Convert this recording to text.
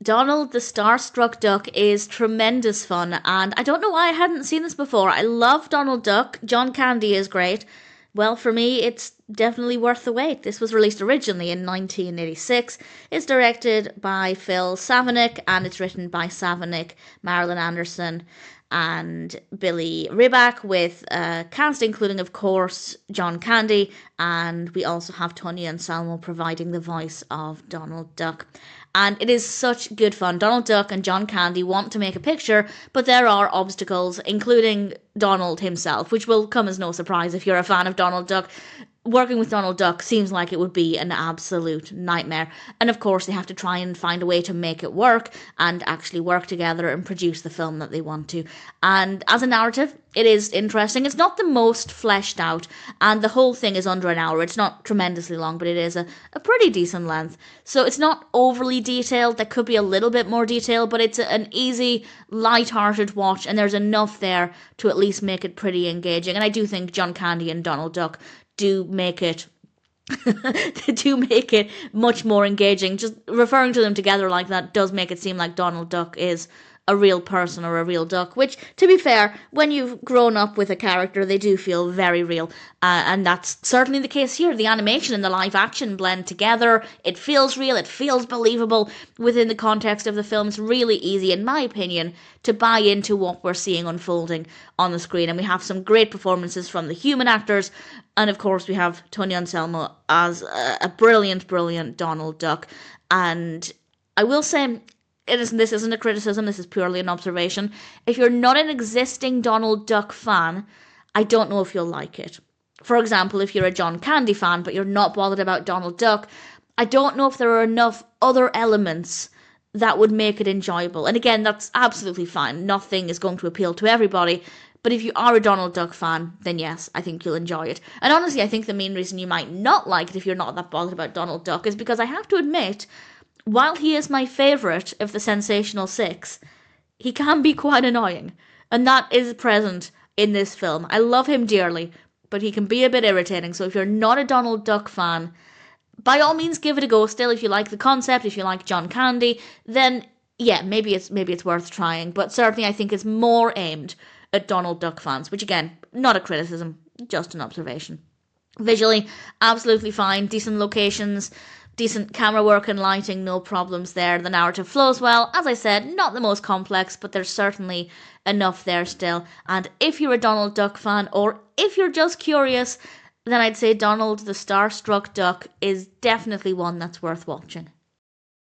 Donald the Starstruck Duck is tremendous fun, and I don't know why I hadn't seen this before. I love Donald Duck. John Candy is great. Well, for me, it's definitely worth the wait. This was released originally in 1986. It's directed by Phil Savenick, and it's written by Savenick, Marilyn Anderson, and Billy Riback, with a cast including, of course, John Candy, and we also have Tony Anselmo providing the voice of Donald Duck. And it is such good fun. Donald Duck and John Candy want to make a picture, but there are obstacles, including Donald himself, which will come as no surprise if you're a fan of Donald Duck. Working with Donald Duck seems like it would be an absolute nightmare. And of course, they have to try and find a way to make it work and actually work together and produce the film that they want to. And as a narrative, it is interesting. It's not the most fleshed out, and the whole thing is under an hour. It's not tremendously long, but it is a pretty decent length. So it's not overly detailed. There could be a little bit more detail, but it's an easy, light-hearted watch, and there's enough there to at least make it pretty engaging. And I do think John Candy and Donald Duck do make it much more engaging. Just referring to them together like that does make it seem like Donald Duck is a real person or a real duck, which, to be fair, when you've grown up with a character, they do feel very real. And that's certainly the case here. The animation and the live action blend together. It feels real. It feels believable within the context of the film. It's really easy, in my opinion, to buy into what we're seeing unfolding on the screen. And we have some great performances from the human actors. And of course, we have Tony Anselmo as a brilliant, brilliant Donald Duck. And I will say, this isn't a criticism, this is purely an observation. If you're not an existing Donald Duck fan, I don't know if you'll like it. For example, if you're a John Candy fan, but you're not bothered about Donald Duck, I don't know if there are enough other elements that would make it enjoyable. And again, that's absolutely fine. Nothing is going to appeal to everybody. But if you are a Donald Duck fan, then yes, I think you'll enjoy it. And honestly, I think the main reason you might not like it if you're not that bothered about Donald Duck is because I have to admit, while he is my favourite of the Sensational Six, he can be quite annoying. And that is present in this film. I love him dearly, but he can be a bit irritating. So if you're not a Donald Duck fan, by all means give it a go. Still, if you like the concept, if you like John Candy, then yeah, maybe it's worth trying. But certainly I think it's more aimed at Donald Duck fans, which again, not a criticism, just an observation. Visually, absolutely fine. Decent locations, decent camera work and lighting, no problems there. The narrative flows well. As I said, not the most complex, but there's certainly enough there still. And if you're a Donald Duck fan, or if you're just curious, then I'd say Donald the Starstruck Duck is definitely one that's worth watching.